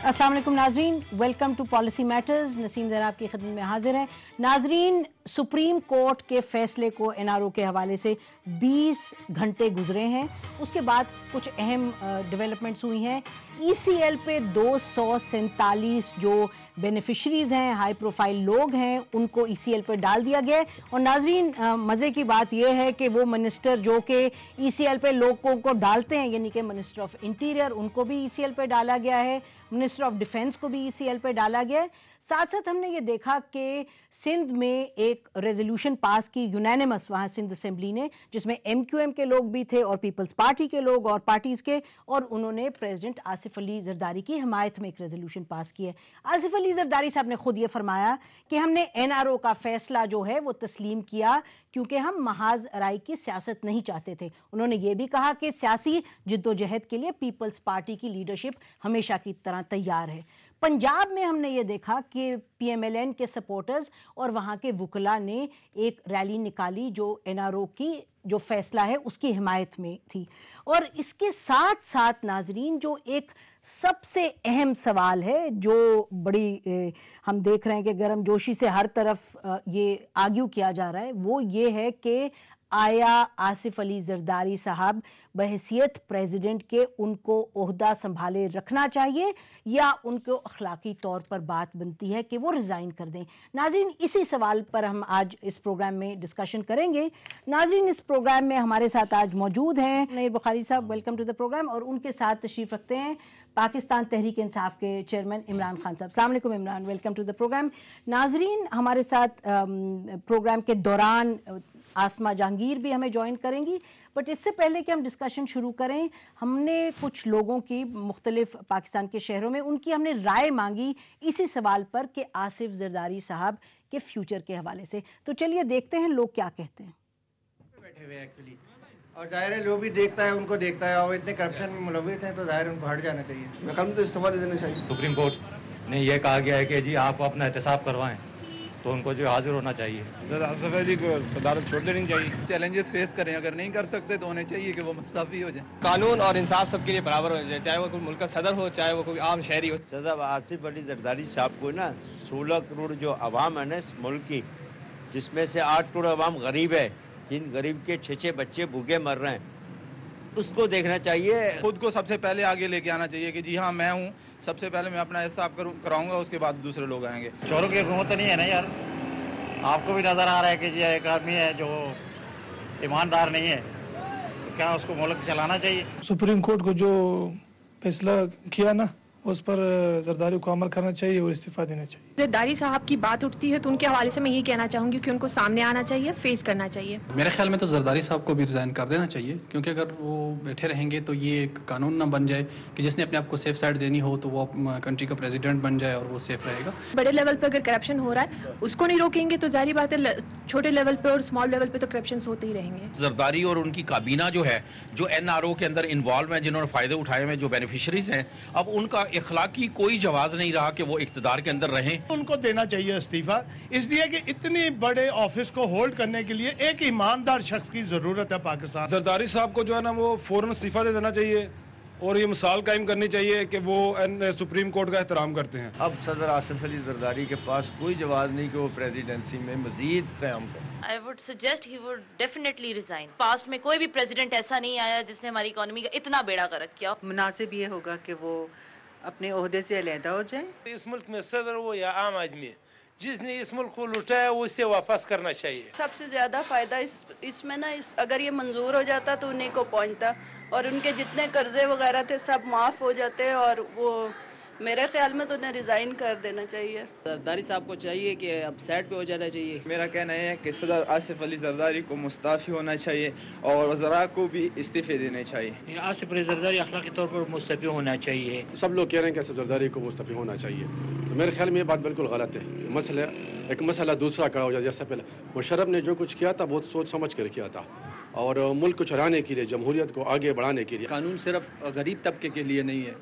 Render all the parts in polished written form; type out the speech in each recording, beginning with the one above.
अस्सलाम वालेकुम नाजरीन, welcome to policy matters. Naseem जनाब की खिदमत में हाजिर हैं। नाजरीन, सुप्रीम कोर्ट के फैसले को एनआरओ के हवाले से 20 घंटे गुजरे हैं। उसके बाद कुछ अहम डेवलपमेंट्स हुई हैं। ईसीएल पे 247 जो बेनिफिशरीज हैं, हाई प्रोफाइल लोग हैं, उनको ईसीएल पर डाल दिया गया है। और नाजरीन, मजे की बात यह है कि वो मिनिस्टर जो कि ईसीएल पे लोगों को डालते हैं, यानी कि मिनिस्टर ऑफ इंटीरियर, उनको भी ईसीएल पे डाला गया है, मिनिस्टर ऑफ डिफेंस को भी ईसीएल पे डाला गया है। साथ साथ हमने ये देखा कि सिंध में एक रेजोल्यूशन पास की यूनानिमस, वहां सिंध असेंबली ने, जिसमें एमक्यूएम के लोग भी थे और पीपल्स पार्टी के लोग और पार्टीज के, और उन्होंने प्रेसिडेंट आसिफ अली जरदारी की हिमायत में एक रेजोल्यूशन पास की है। आसिफ अली जरदारी साहब ने खुद ये फरमाया कि हमने एनआरओ का फैसला जो है वो तस्लीम किया क्योंकि हम महाज राय की सियासत नहीं चाहते थे। उन्होंने ये भी कहा कि सियासी जिद्दोजहद के लिए पीपल्स पार्टी की लीडरशिप हमेशा की तरह तैयार है। पंजाब में हमने ये देखा कि पीएमएलएन के सपोर्टर्स और वहां के वुकला ने एक रैली निकाली जो एनआरओ की जो फैसला है उसकी हिमायत में थी। और इसके साथ साथ नाजरीन, जो एक सबसे अहम सवाल है जो बड़ी हम देख रहे हैं कि गर्मजोशी से हर तरफ ये आर्ग्यू किया जा रहा है, वो ये है कि आया आसिफ अली जरदारी साहब बहैसियत प्रेसिडेंट के उनको ओहदा संभाले रखना चाहिए या उनको अखलाकी तौर पर बात बनती है कि वो रिजाइन कर दें। नाज़रीन, इसी सवाल पर हम आज इस प्रोग्राम में डिस्कशन करेंगे। नाज़रीन, इस प्रोग्राम में हमारे साथ आज मौजूद हैं नईर बुखारी साहब, वेलकम टू द प्रोग्राम, और उनके साथ तशरीफ रखते हैं पाकिस्तान तहरीक इंसाफ के चेयरमैन इमरान खान साहब। अस्सलाम वालेकुम Imran, welcome to the programme. नाजरीन, हमारे साथ प्रोग्राम के दौरान आसमा जहांगीर भी हमें ज्वाइन करेंगी, बट इससे पहले कि हम डिस्कशन शुरू करें, हमने कुछ लोगों की मुख्तलिफ पाकिस्तान के शहरों में उनकी हमने राय मांगी इसी सवाल पर कि आसिफ जरदारी साहब के फ्यूचर के हवाले से। तो चलिए देखते हैं लोग क्या कहते हैं। बैठे हुए एक्चुअली, और जाहिर है जो भी देखता है उनको देखता है, और इतने करप्शन में मुलविस हैं तो जाहिर उनको हट जाना चाहिए। नकल तो इस्तीफा दे देना चाहिए। सुप्रीम कोर्ट ने यह कहा गया है कि जी आप अपना एहतसाब करवाएं, तो उनको जो हाजिर होना चाहिए। आसिफ अली को सदारत छोड़ देनी चाहिए। चैलेंजेस फेस करें, अगर नहीं कर सकते तो होने चाहिए कि वो मुस्तफी हो जाए। कानून और इंसाफ सबके लिए बराबर हो जाए, चाहे वो कोई मुल्क का सदर हो, चाहे वो कोई आम शहरी हो। सदा आसिफ अली जरदारी साहब को ना 16 करोड़ जो अवाम है ना इस मुल्क की, जिसमें से 8 करोड़ अवाम गरीब है, जिन गरीब के 6 बच्चे भूखे मर रहे हैं, उसको देखना चाहिए। खुद को सबसे पहले आगे लेके आना चाहिए कि जी हाँ मैं हूँ, सबसे पहले मैं अपना हिसाब कराऊंगा, उसके बाद दूसरे लोग आएंगे। चोरों की हुकूमत तो नहीं है ना यार, आपको भी नजर आ रहा है कि ये एक आदमी है जो ईमानदार नहीं है, तो क्या उसको मुल्क चलाना चाहिए? सुप्रीम कोर्ट को जो फैसला किया ना, उस पर जरदारी को अमल करना चाहिए और इस्तीफा देना चाहिए। जरदारी साहब की बात उठती है तो उनके हवाले से मैं ये कहना चाहूंगी कि उनको सामने आना चाहिए, फेस करना चाहिए। मेरे ख्याल में तो जरदारी साहब को भी रिजाइन कर देना चाहिए, क्योंकि अगर वो बैठे रहेंगे तो ये एक कानून ना बन जाए कि जिसने अपने आप को सेफ साइड देनी हो तो वो कंट्री का प्रेसिडेंट बन जाए और वो सेफ रहेगा। बड़े लेवल पे अगर करप्शन हो रहा है उसको नहीं रोकेंगे तो जाहिर बात है छोटे लेवल पे और स्मॉल लेवल पे तो करप्शन होते ही रहेंगे। जरदारी और उनकी काबीना जो है, जो एनआरओ के अंदर इन्वॉल्व है, जिन्होंने फायदे उठाए हैं, जो बेनिफिशरीज हैं, अब उनका इखलाकी कोई जवाब नहीं रहा कि वो इख्तिदार के अंदर रहें। उनको देना चाहिए इस्तीफा, इसलिए कि इतनी बड़े ऑफिस को होल्ड करने के लिए एक ईमानदार शख्स की जरूरत है पाकिस्तान। जरदारी साहब को जो है ना वो फौरन इस्तीफा दे देना चाहिए और ये मिसाल कायम करनी चाहिए कि वो सुप्रीम कोर्ट का एहतराम करते हैं। अब सदर आसिफ अली जरदारी के पास कोई जवाब नहीं कि वो प्रेसिडेंसी में मजीद क़याम करें। I would suggest he would definitely resign. Past में कोई भी प्रेसिडेंट ऐसा नहीं आया जिसने हमारी इकोनॉमी का इतना बेड़ा गर्क किया। मुनासिब ये होगा कि वो अपने ओहदे से अलहदा हो जाए। इस मुल्क में सदर हो या आम आदमी, जिसने इस मुल्क को लुटाया वो इसे वापस करना चाहिए। सबसे ज्यादा फायदा इसमें ना अगर ये मंजूर हो जाता तो उन्हीं को पहुंचता, और उनके जितने कर्जे वगैरह थे सब माफ हो जाते, और वो मेरे ख्याल में तो उन्हें रिजाइन कर देना चाहिए। जरदारी साहब को चाहिए कि अब साइड पे हो जाना चाहिए। मेरा कहना है कि सदर आसिफ अली जरदारी को मुस्ताफी होना चाहिए और वज़रा को भी इस्तीफे देने चाहिए। आसिफ अली जरदारी अखलाकी तौर पर मुस्तफी होना चाहिए। सब लोग कह रहे हैं कि आसिफ जरदारी को मुस्तफी होना चाहिए, तो मेरे ख्याल में ये बात बिल्कुल गलत है। एक मसला दूसरा खड़ा हो जाए। जैसे पहले मुशर्रफ ने जो कुछ किया था बहुत सोच समझ कर किया था, और मुल्क को चलाने के लिए, जमहूरियत को आगे बढ़ाने के लिए। कानून सिर्फ गरीब तबके के लिए नहीं है,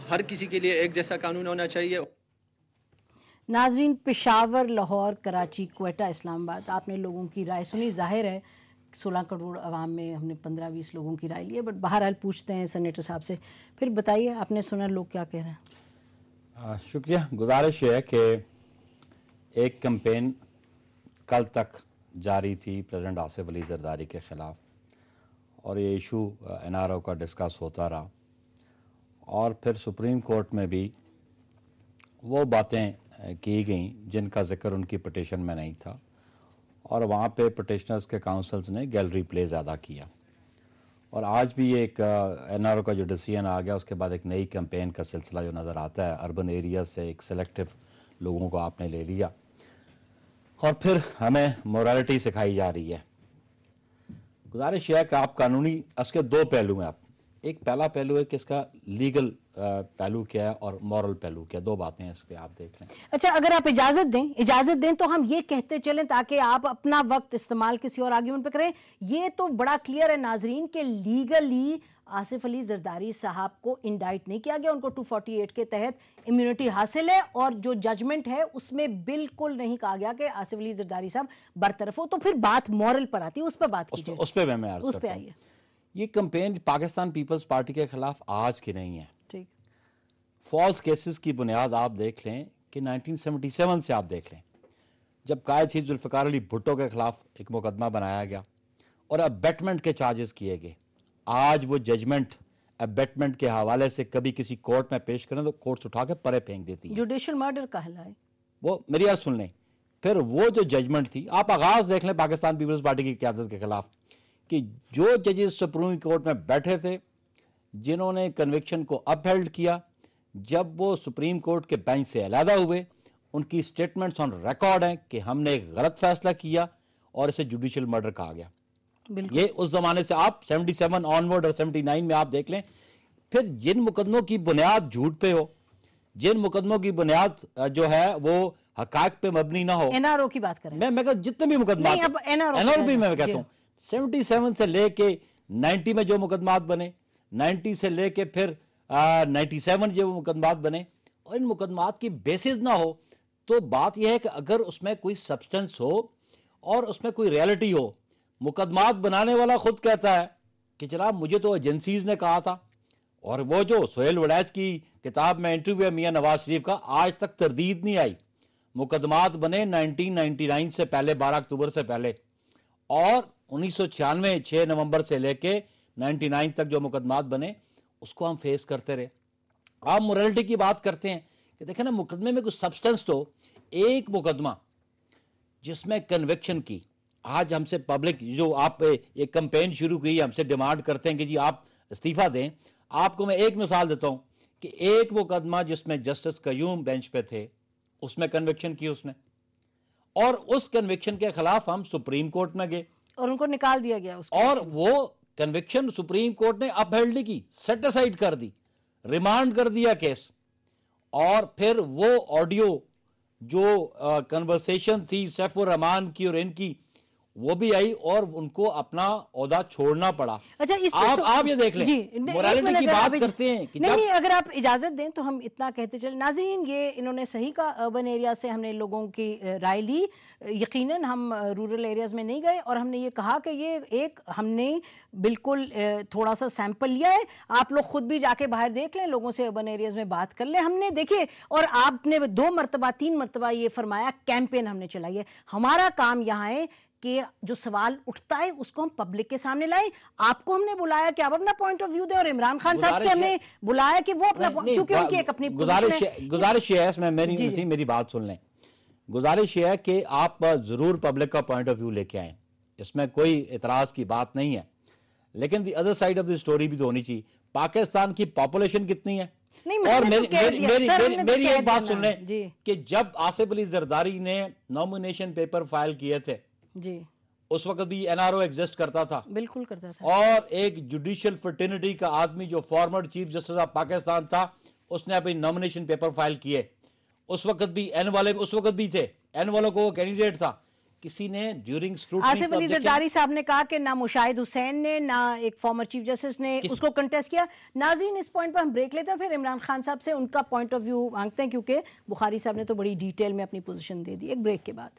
हर किसी के लिए एक जैसा कानून होना चाहिए। नाजरीन, पेशावर, लाहौर, कराची, क्वेटा, इस्लामाबाद, आपने लोगों की राय सुनी। जाहिर है 16 करोड़ अवाम में हमने 15-20 लोगों की राय ली है, बट बहरहाल पूछते हैं सेनेटर साहब से। फिर बताइए, आपने सुना लोग क्या कह रहे हैं? شکریہ. گزارش یہ ہے کہ ایک کمپین کل تک جاری تھی پریزیڈنٹ آصف علی زرداری کے خلاف اور یہ ایشو NRO کا ڈسکس ہوتا رہا اور پھر سپریم کورٹ میں بھی وہ باتیں کی گئیں جن کا ذکر ان کی پٹیشن میں نہیں تھا اور وہاں پہ پٹیشنرز کے کاؤنسلز نے گیلری پلے زیادہ کیا اور آج بھی ایک NRO کا جو ڈیسیژن آ گیا اس کے بعد ایک نئی کیمپین کا سلسلہ جو نظر آتا ہے اربن ایریا سے ایک سلیکٹو لوگوں کو آپ نے لے لیا اور پھر ہمیں مورالٹی سکھائی جا رہی ہے. گزارش یہ ہے کہ آپ قانونی اس کے دو پہلو ہیں. آپ ایک پہلا پہلو ہے کہ اس کا لیگل پہلو کیا ہے اور مورل پہلو کیا ہے. دو باتیں ہیں اس پہ آپ دیکھ لیں. اچھا اگر آپ اجازت دیں تو ہم یہ کہتے چلیں تاکہ آپ اپنا وقت استعمال کسی اور آرگیومنٹ پہ کریں. یہ تو بڑا کلیئر ہے ناظرین کہ لیگلی آصف علی زرداری صاحب کو انڈائٹ نہیں کیا گیا. ان کو 248 کے تحت امیونٹی حاصل ہے اور جو ججمنٹ ہے اس میں بالکل نہیں کہا گیا کہ آصف علی زرداری صاحب برطرف ہو. تو پھر بات مورل پر آتی ہے, اس پہ بات کیجیے. اس پہ میں عرض کرتا ہوں. یہ کمپین پاکستان پیپلز پارٹی کے خلاف آج کی نہیں ہے. ٹھیک. فالس کیسز کی بنیاد آپ دیکھ لیں کہ 1977 سے آپ دیکھ لیں جب قائد شہید ذوالفقار علی بھٹو کے خلاف ایک مقدمہ بنایا گیا اور ابیٹمنٹ کے چارجز کیے گئے. آج وہ ججمنٹ ابیٹمنٹ کے حوالے سے کبھی کسی کورٹ میں پیش کریں تو کورٹس اٹھا کے پرے پھینک دیتی ہیں. جوڈیشل مرڈر کہلائے. وہ میری عرض سن لیں. پھر وہ جو ججمنٹ تھی آپ آغاز دیکھ لیں پاکستان پیپلز پارٹی کی قیادت کے خلاف کہ جو ججز سپریم کورٹ میں بیٹھے تھے جنہوں نے کنوکشن کو اپ ہیلڈ کیا جب وہ سپریم کورٹ کے بینچ سے علیحدہ ہوئے ان کی سٹیٹمنٹس آن ریکارڈ ہیں کہ ہم نے ایک غلط فیصلہ کیا اور اسے جوڈیشل مرڈر کہا گیا. یہ اس زمانے سے آپ 77 آنورڈ اور 79 میں آپ دیکھ لیں. پھر جن مقدموں کی بنیاد جھوٹ پہ ہو, جن مقدموں کی بنیاد جو ہے وہ حقائق پہ مبنی نہ ہو. NRO کی بات کریں. میں جتنے بھی مقدمات NRO بھی میں کہتا ہوں 77 سے لے کے 90 میں جو مقدمات بنے, 90 سے لے کے پھر 97 جو مقدمات بنے اور ان مقدمات کی بیسز نہ ہو تو بات یہ ہے کہ اگر اس میں کوئی سبسٹنس ہو اور اس میں کوئی ریالٹی ہو. مقدمات بنانے والا خود کہتا ہے کہ جناب مجھے تو ایجنسیز نے کہا تھا اور وہ جو سہیل وڑیچ کی کتاب میں انٹرویو ہے میاں نواز شریف کا آج تک تردید نہیں آئی. مقدمات بنے 1999 سے پہلے 12 اکتوبر سے پہلے اور 1996 6 نومبر سے لے کے 99 تک جو مقدمات بنے اس کو ہم فیس کرتے رہے. آپ مورالٹی کی بات کرتے ہیں کہ دیکھیں نا مقدمے میں کچھ سبسٹنس تو ایک مقدمہ جس میں کنوکشن کی آج ہم سے پبلک جو آپ ایک کمپین شروع کی ہم سے ڈیمانڈ کرتے ہیں کہ جی آپ استعفیٰ دیں. آپ کو میں ایک مثال دیتا ہوں کہ ایک مقدمہ جس میں جسٹس قیوم بینچ پہ تھے اس میں کنوکشن کی اس نے اور اس کنوکشن کے خلاف ہم سپریم کورٹ میں گئے اور ان کو نکال دیا گیا اور وہ کنوکشن سپریم کورٹ نے اپ ہیلڈ نہیں کی, سیٹ اسائڈ کر دی, ریمانڈ کر دیا کیس. اور پھر وہ آڈیو جو کنورسیشن تھی سیف الرحمان کی اور ان کی وہ بھی آئی اور ان کو اپنا عہدہ چھوڑنا پڑا. اچھا آپ یہ دیکھ لیں مورالٹی کی بات کرتے ہیں کہ نہیں اگر آپ اجازت دیں تو ہم اتنا کہتے چلیں. ناظرین یہ انہوں نے صحیح کہا, اربن ایریا سے ہم نے لوگوں کی رائے لی. یقیناً ہم رورل ایریاز میں نہیں گئے اور ہم نے یہ کہا کہ یہ ایک ہم نے بالکل تھوڑا سا سیمپل لیا ہے. آپ لوگ خود بھی جا کے باہر دیکھ لیں, لوگوں سے اربن ایریاز میں بات کر لیں. ہم نے دیکھے اور آپ نے 2 مرتبہ 3 مرتبہ یہ فرمایا کیمپین ہم نے چلائی ہے. ہمارا کام یہاں ہے کہ جو سوال اٹھتا ہے اس کو ہم پبلک کے سامنے لائیں. آپ کو ہم نے بلایا کہ آپ اپنا پوائنٹ آف ویو دیں اور عمران خان صاحب سے ہم نے بلایا کہ وہ اپنا کیونکہ ان کی ایک اپنی گزارش یہ ہے میری بات سن لیں. گزارش یہ ہے کہ آپ ضرور پبلک کا پوائنٹ آف ویو لے کے آئیں, اس میں کوئی اعتراض کی بات نہیں ہے, لیکن the other side of the story بھی تو ہونی چاہیے. پاکستان کی پاپولیشن کتنی ہے اور میری ایک بات سن لیں کہ جب آصف علی زرداری نے نامینیشن پیپر فائل کیے تھے جی اس وقت بھی NRO ایگزسٹ کرتا تھا, بالکل کرتا تھا, اور ایک جوڈیشل فرٹرنیٹی کا آدمی جو farmer chief justice of Pakistan تھا اس نے اپنی نامینیشن پیپر فائل کیے. اس وقت بھی این والے اس وقت بھی تھے, این والوں کو وہ کینڈیڈیٹ تھا. کسی نے ڈیورنگ اسکروٹنی آصف علی زرداری صاحب نے کہا کہ نہ مشاہد حسین نے نہ ایک فارمر چیف جسٹس نے اس کو کنٹیسٹ کیا. ناظرین اس پوائنٹ پر ہم بریک لیتے ہیں, پھر عمران خان صاحب سے ان کا پوائنٹ آف ویو مانگتے ہیں کیونکہ بخاری صاحب نے تو بڑی ڈیٹیل میں اپنی پوزیشن دے دی. ایک بریک کے بعد